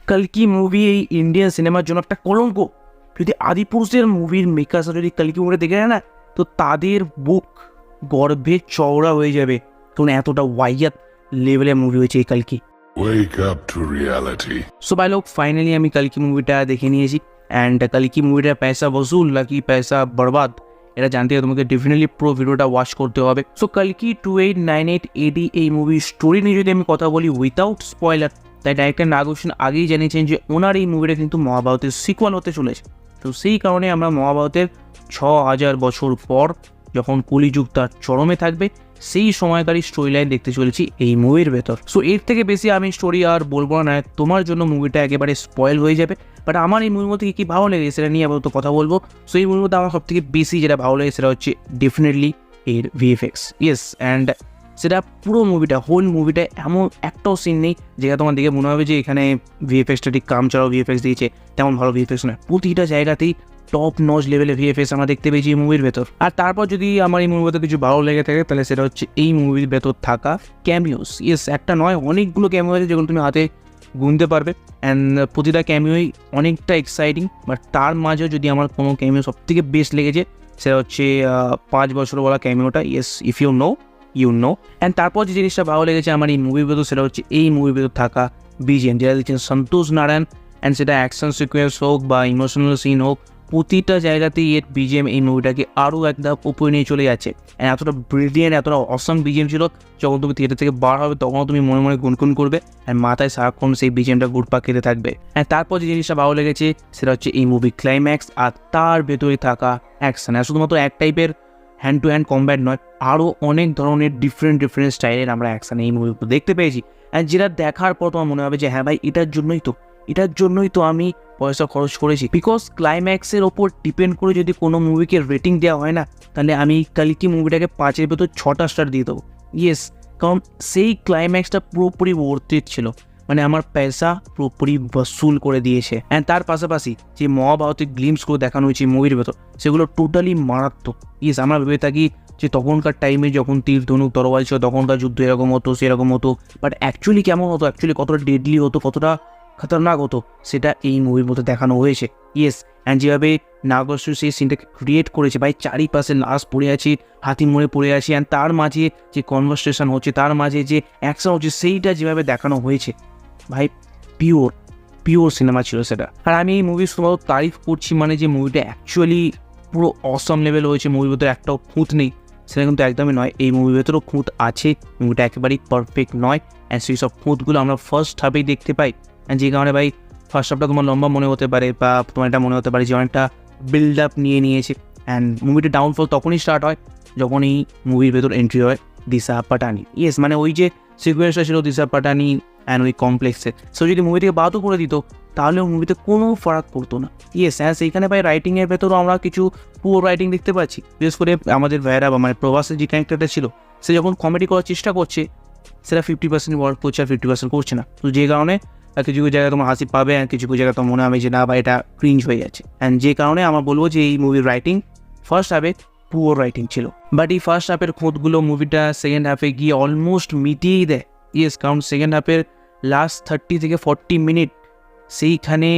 কালকি movie এই Indian সিনেমার জন্য একটা কলঙ্ক। যদি আদিপুরুষের মুভির মেকার্সরা যদি কালকি মুভিটা দেখে নেয় না, তো তাদের বুক গর্বে চওড়া হয়ে যাবে, কারণ এতটা ওয়াইয়াত লেভেলের মুভি হয়েছে এই কালকি। Wake up to reality. So ভাই লোক, ফাইনালি আমি কালকি মুভিটা দেখে নিয়েছি। অ্যান্ড কালকি মুভিটা পয়সা বসুল নাকি পয়সা বরবাদ, এটা জানতে হবে তোমাকে ডেফিনেটলি পুরো ভিডিওটা ওয়াচ করতে হবে। সো কালকি 2898 AD এই মুভির স্টোরি নিয়ে যদি আমি কথা বলি উইথাউট স্পয়লার, তাই ডাইরেক্টর নাগভূষণ আগেই জানিয়েছেন যে ওনার এই মুভিটা কিন্তু মহাভারতের সিকুয়াল হতে চলেছে। তো সেই কারণে আমরা মহাভারতের 6000 বছর পর যখন কলিযুগ তার চরমে থাকবে, সেই সময়কারী স্টোরি লাইন দেখতে চলেছি এই মুভির ভেতর। সো এর থেকে বেশি আমি স্টোরি আর বলবো না, তোমার জন্য মুভিটা একেবারে স্পয়েল হয়ে যাবে। বাট আমার এই মুভির মধ্যে কী ভালো লেগে সেটা নিয়ে আপাতত কথা বলবো। সো এই মুভির মধ্যে আমার সবথেকে বেশি যেটা ভালো লাগে সেটা হচ্ছে ডেফিনেটলি এর ভিএফএক্স। ইয়েস, অ্যান্ড সেটা পুরো মুভিটা, হোল মুভিটা এমন একটাও সিন নেই যেটা তোমার দিকে মনে হবে যে এখানে ভিএফএক্সটা ঠিক কাম ছাড়াও ভিএফএক্স দিয়েছে, তেমন ভালো ভিএফএক্স নয়। প্রতিটা জায়গাতেই টপ নচ লেভেলের ভিএফএক্স আমরা দেখতে পেয়েছি এই মুভির ভেতর। আর তারপর যদি আমার এই মুভির ভেতর কিছু ভালো লেগে থাকে, তাহলে সেটা হচ্ছে এই মুভির ভেতর থাকা ক্যামিওস। ইয়েস, একটা নয় অনেকগুলো ক্যামিও আছে যেগুলো তুমি হাতে গুনতে পারবে, অ্যান্ড প্রতিটা ক্যামিওই অনেকটা এক্সাইটিং। বাট তার মাঝেও যদি আমার কোনো ক্যামিও সবথেকে বেস্ট লেগেছে সেটা হচ্ছে 5 বছরওয়ালা ক্যামিওটা। Yes, if you know you know. And তারপর যে জিনিসটা ভালো লেগেছে আমার এই মুভির ভেতর সেটা হচ্ছে এই মুভির ভেতর থাকা বিজিএম, যেটা দিচ্ছেন সন্তোষ নারায়ণ। অ্যান্ড সেটা অ্যাকশন সিকোয়েন্স হোক বা ইমোশনাল সিন হোক, প্রতিটা জায়গাতেই এর বিজিএম এই মুভিটাকে আরও একটা উপরে নিয়ে চলে যাচ্ছে। অ্যান্ড এতটা ব্রিলিয়েন্ট, এতটা অসম বিজিএম ছিল, যখন তুমি থিয়েটার থেকে বার হবে তখনও তুমি মনে মনে গুনগুন করবে, অ্যান্ড মাথায় সারাক্ষণ সেই বিজিএমটা ঘুরপাক খেতে থাকবে। অ্যান্ড তারপর যে জিনিসটা ভালো লেগেছে সেটা হচ্ছে এই মুভি ক্লাইম্যাক্স আর তার ভেতরে থাকা অ্যাকশন। আর শুধুমাত্র এক টাইপের হ্যান্ড টু হ্যান্ড কম্ব্যাট নয়, আরও অনেক ধরনের ডিফারেন্ট স্টাইলের আমরা অ্যাকশন এই মুভির দেখতে পেয়েছি। অ্যান্ড যেটা দেখার পর তোমার মনে হবে যে হ্যাঁ ভাই, এটার জন্যই তো আমি পয়সা খরচ করেছি। বিকজ ক্লাইম্যাক্সের ওপর ডিপেন্ড করে যদি কোনো মুভিকে রেটিং দেওয়া হয় না, তাহলে আমি কালকি মুভিটাকে 5-এর ভেতর 6টা স্টার দিয়ে দেবো। ইয়েস, কারণ সেই ক্লাইম্যাক্সটা পুরোপুরি ওর্থিট ছিল, মানে আমার পয়সা পুরোপুরি বসুল করে দিয়েছে। অ্যান্ড তার পাশাপাশি যে মহাভারতের গ্লিমসগুলো দেখানো হয়েছে মুভির ভেতর, সেগুলো টোটালি মারাত্মক। ইয়েস, আমরা ভেবে থাকি যে তখনকার টাইমে যখন তীর ধনুক তরোয়াল ছিল তখনকার যুদ্ধ এরকম হতো সেরকম হতো, বাট অ্যাকচুয়ালি কেমন হতো, অ্যাকচুয়ালি কতটা ডেডলি হতো, কতটা খতরনাক হতো, সেটা এই মুভির মধ্যে দেখানো হয়েছে। ইয়েস, অ্যান্ড যেভাবে নাগেশ্বর সেই সিনটাকে ক্রিয়েট করেছে, ভাই চারিপাশে লাশ পড়ে আছি, হাতির মোড়ে পড়ে আছি, অ্যান্ড তার মাঝে যে কনভারসেশন হচ্ছে, তার মাঝে যে অ্যাকশন হচ্ছে, সেইটা যেভাবে দেখানো হয়েছে, ভাই পিওর সিনেমা ছিল সেটা। আর আমি এই মুভি শুধুমাত্র তারিফ করছি, মানে যে মুভিটা অ্যাকচুয়ালি পুরো অসম লেভেল হয়েছে, মুভির ভেতরে একটাও খুঁত নেই সেটা কিন্তু একদমই নয়। এই মুভির ভেতরেও খুঁত আছে, মুভিটা একেবারেই পারফেক্ট নয়, অ্যান্ড সেই সব খুঁতগুলো আমরা ফার্স্ট হাফেই দেখতে পাই। অ্যান্ড যে কারণে ভাই ফার্স্ট হাফটা তোমার লম্বা মনে হতে পারে, বা তোমার এটা মনে হতে পারে যে অনেকটা বিল্ড আপ নিয়েছে। অ্যান্ড মুভিটা ডাউনফল তখনই স্টার্ট হয় যখন এই মুভির ভেতর এন্ট্রি হয় দিশা পাটানি। ইয়েস, মানে ওই যে সিকুয়েন্সটা ছিল দিশা পাটানি অ্যান্ড ওই কমপ্লেক্সে, সো যদি মুভি থেকে বাদও করে দিত তাহলেও মুভিতে কোনো ফারাক পড়তো না। ইয়েস, হ্যাঁ, সেইখানে ভাই রাইটিংয়ের ভেতরও আমরা কিছু পুয়ার রাইটিং দেখতে পাচ্ছি। বিশেষ করে আমাদের ভাইয়েরা বা মানে প্রবাসের যে ক্যারেক্টারটা ছিল, সে যখন কমেডি করার চেষ্টা করছে সেটা 50% ওয়ার্ক করছে আর 50% করছে না। তো যে কারণে কিছু কিছু জায়গায় তোমার হাসি পাবে, আর কিছু কিছু জায়গায় তোমার মনে হবে যে না ভাই এটা ক্রিঞ্জ হয়ে যাচ্ছে। অ্যান্ড যে কারণে আমার বলবো যে এই মুভির রাইটিং ফার্স্ট হাফে পুয়ার রাইটিং ছিল, বাট এই ফার্স্ট হাফের খুঁতগুলো মুভিটা সেকেন্ড হাফে গিয়ে অলমোস্ট মিটিয়েই দেয়। ইয়েস, কারণ সেকেন্ড হাফের লাস্ট 30 থেকে 40 মিনিট সেইখানে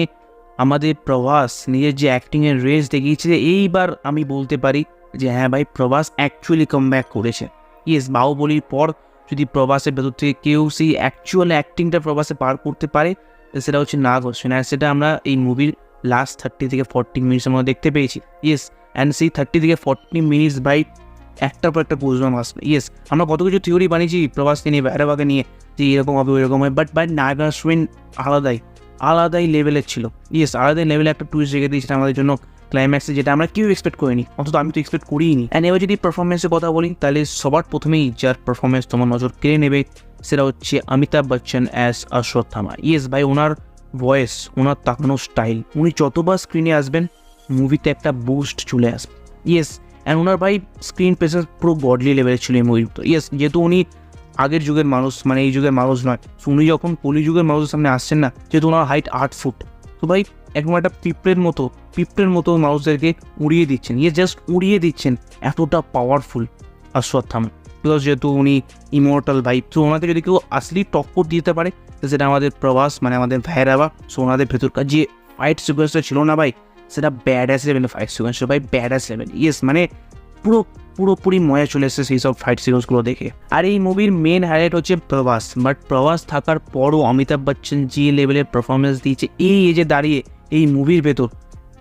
আমাদের প্রভাস নিজের যে অ্যাক্টিংয়ের রেঞ্জ দেখিয়েছে, এইবার আমি বলতে পারি যে হ্যাঁ ভাই, প্রভাস অ্যাকচুয়ালি কাম ব্যাক করেছে। ইয়েস, বাহুবলীর পর যদি প্রভাসের ভেতর থেকে কেউ সেই অ্যাকচুয়াল অ্যাক্টিংটা প্রভাসে পার করতে পারে, সেটা হচ্ছে নাগভূষণ। আর সেটা আমরা এই মুভির লাস্ট 30 থেকে 40 মিনিটসের মধ্যে দেখতে পেয়েছি। ইয়েস, অ্যান্ড সেই 30 থেকে 40 মিনিটস ভাই একটার পর একটা গুজবাম্প আসবে। ইয়েস, আমরা কত কিছু থিওরি বানিয়েছি প্রভাসকে নিয়ে, ভৈরবাকে নিয়ে, যে এরকম হবে ওইরকম হবে, বাট বাই নাগভূষণ আলাদাই লেভেলের ছিল। ইয়েস, আলাদাই লেভেলে একটা টুইস্ট রেখে দিয়েছিল আমাদের জন্য ক্লাইম্যাক্সে, যেটা আমরা কেউ এক্সপেক্ট করিনি, অন্তত আমি তো এক্সপেক্ট করিনি। অ্যান্ড এবার যদি পারফরমেন্সের কথা বলি, তাহলে সবার প্রথমেই যার পারফরমেন্স তোমার নজর কেড়ে নেবে সেটা হচ্ছে অমিতাভ বচ্চন অ্যাজ অশ্বত্থামা। ইয়েস ভাই, ওনার ভয়েস, ওনার তাকানোর স্টাইল, উনি যতবার স্ক্রিনে আসবেন মুভিতে একটা বুস্ট চলে আসবে। ইয়েস, অ্যান্ড ওনার ভাই স্ক্রিন প্রেজেন্স পুরো গডলি লেভেলের ছিল এই মুভির। ইয়েস, যেহেতু উনি আগের যুগের মানুষ, মানে এই যুগের মানুষ নয়, সো উনি যখন কলিযুগের মানুষের সামনে আসছেন না, যেহেতু ওনার হাইট 8 ফুট, তো ভাই একদম একটা পিঁপড়ের মতো মানুষদেরকে উড়িয়ে দিচ্ছেন। ইয়ে জাস্ট উড়িয়ে দিচ্ছেন, এতটা পাওয়ারফুল অশ্বত্থামা। বিকজ যেহেতু উনি ইমর্টাল ভাই, তো ওনাকে যদি কেউ আসলি টক্কর দিতে পারে তো সেটা আমাদের প্রভাস, মানে আমাদের ভৈরবা। সো ওনাদের ভেতরকার যে ফাইট সিকোয়েন্সটা ছিল না ভাই, সেটা ব্যাডাস লেভেলের ফাইট সিকোয়েন্স ভাই, ব্যাডাস লেভেল। ইয়েস, মানে পুরোপুরি মজা চলে এসেছে সেই সব ফাইট সিকোয়েন্সগুলো দেখে। আর এই মুভির মেন হাইলাইট হচ্ছে প্রভাস, বাট প্রভাস থাকার পরও অমিতাভ বচ্চন যে লেভেলের পারফরমেন্স দিয়েছে এই এজে দাঁড়িয়ে এই মুভির ভেতর,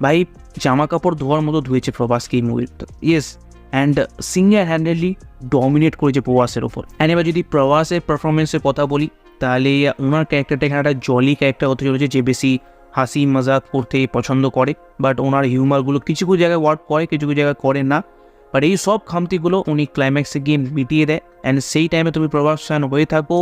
ভাই জামা কাপড় ধোয়ার মতো ধুয়েছে প্রভাসকে এই মুভির ভেতর। Yes, and single handedly dominate করেছে প্রভাসের ওপর। অ্যান্ড এবার যদি প্রভাসের পারফরমেন্সের কথা বলি, তাহলে ওনার ক্যারেক্টারটা এখানে একটা জলি ক্যারেক্টার হতে চলেছে, যে বেশি হাসি মজাক করতে পছন্দ করে, বাট ওনার হিউমারগুলো কিছু কিছু জায়গায় ওয়ার্ক করে, কিছু কিছু জায়গায় করে না। বাট এই সব খামতিগুলো উনি ক্লাইম্যাক্সে গিয়ে মিটিয়ে দেয়। অ্যান্ড সেই টাইমে তুমি প্রভাস ফ্যান হয়ে থাকো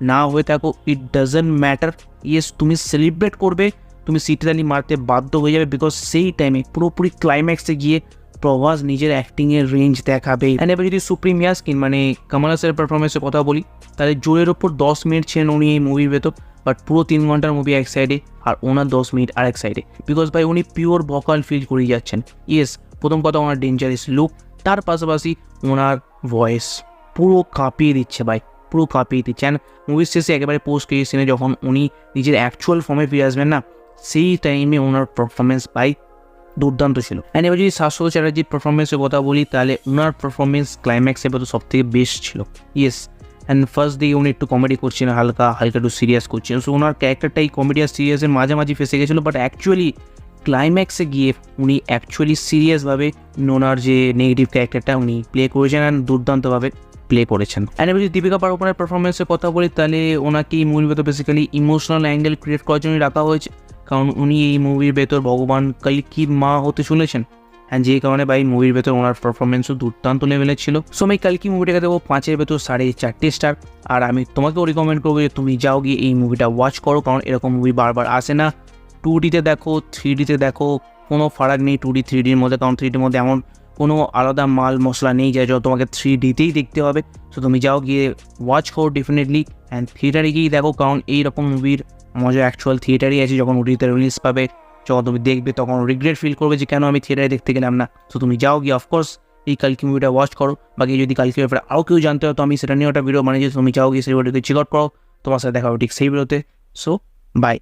না হয়ে থাকো, ইট ডাজন্ট ম্যাটার। ইয়েস, তুমি সেলিব্রেট করবে, তুমি সিটিদানি মারতে বাধ্য হয়ে যাবে, বিকজ সেই টাইমে পুরোপুরি ক্লাইম্যাক্সে গিয়ে প্রভাস নিজের অ্যাক্টিংয়ের রেঞ্জ দেখাবে। অ্যান্ড এবার যদি সুপ্রিম ইয়াস্কিন মানে কমল হাসানের পারফরমেন্সের কথা বলি, তাহলে জোরের ওপর 10 মিনিট ছিলেন উনি এই মুভির ভেতর, বাট পুরো 3 ঘন্টার মুভি এক সাইডে আর ওনার 10 মিনিট আর এক সাইডে, বিকজ ভাই উনি পিওর ভোকাল ফিল করে যাচ্ছেন। ইয়েস, প্রথম কথা ওনার ডেঞ্জারাস লুক, তার পাশাপাশি ওনার ভয়েস পুরো কাঁপিয়ে দিচ্ছে ভাই, পুরো কাঁপিয়ে দিচ্ছে। অ্যান্ড মুভির শেষে একেবারে পোস্ট ক্রেডিট সিনে যখন উনি নিজের অ্যাকচুয়াল ফর্মে ফিরে আসবেন না, সেই টাইমে ওনার পারফরমেন্স ভাই দুর্দান্ত ছিল। অ্যান্ড এবার যদি শাশ্বত চ্যাটার্জির পারফরমেন্সের কথা বলি, তাহলে ওনার পারফরমেন্স ক্লাইম্যাক্সের মতো সব থেকে বেস্ট ছিল। ইয়েস, অ্যান্ড ফার্স্ট দিকে উনি একটু কমেডি করছেন, হালকা একটু সিরিয়াস করছেন। সো ওনার ক্যারেক্টারটাই কমেডি আর সিরিয়াসের মাঝামাঝি ফেসে গেছিলো, বাট অ্যাকচুয়ালি ক্লাইম্যাক্সে গিয়ে উনি অ্যাকচুয়ালি সিরিয়াসভাবে ওনার যে নেগেটিভ ক্যারেক্টারটা উনি প্লে করেছেন অ্যান্ড দুর্দান্তভাবে প্লে করেছেন। অ্যান্ড এবার যদি দীপিকা পাড়ুকোনের পারফরমেন্সের কথা বলি, তাহলে ওনাকে এই মুভির ভেতর বেসিক্যালি ইমোশনাল অ্যাঙ্গেল ক্রিয়েট করার জন্যই রাখা হয়েছে, কারণ উনি এই মুভির ভেতর ভগবান কালকির মা হতে চলেছেন। অ্যান্ড যে কারণে ভাই মুভির ভেতর ওনার পারফরমেন্সও দুর্দান্ত লেভেলের ছিল। সো আমি কালকি মুভিটাকে দেবো 5-এর ভেতর 4.5 স্টার। আর আমি তোমাকেও রিকমেন্ড করবো যে তুমি যাও গিয়ে এই মুভিটা ওয়াচ করো, কারণ এরকম মুভি বারবার আসে না। 2Dতে দেখো, 3Dতে দেখো, কোনো ফারাক নেই 2D 3Dর মধ্যে, কারণ 3Dর মধ্যে এমন কোনো আলাদা মাল মশলা নেই যা তোমাকে 3Dতেই দেখতে হবে। সো তুমি যাও গিয়ে ওয়াচ করো ডেফিনেটলি, অ্যান্ড থিয়েটারে গিয়েই দেখো, কারণ এইরকম মুভির মজা অ্যাকচুয়াল থিয়েটারই আছে। যখন ওটিতে রিলিজ পাবে, যখন তুমি দেখবে, তখন রিগ্রেট ফিল করবে যে কেন আমি থিয়েটারে দেখতে গেলাম না। সো তুমি যাও গিয়ে অফকোর্স এই কালকি মুভিটা ওয়াচ করো। বাকি যদি কালকি ব্যাপারে আরও কেউ জানতে হয়, তো আমি সেটা নিয়ে একটা ভিডিও বানিয়েছি, তুমি যাও গিয়ে সেই ভিডিওতে চেক আউট করো। তোমার সাথে দেখা হবে ঠিক সেই ভিডিওতে। So by.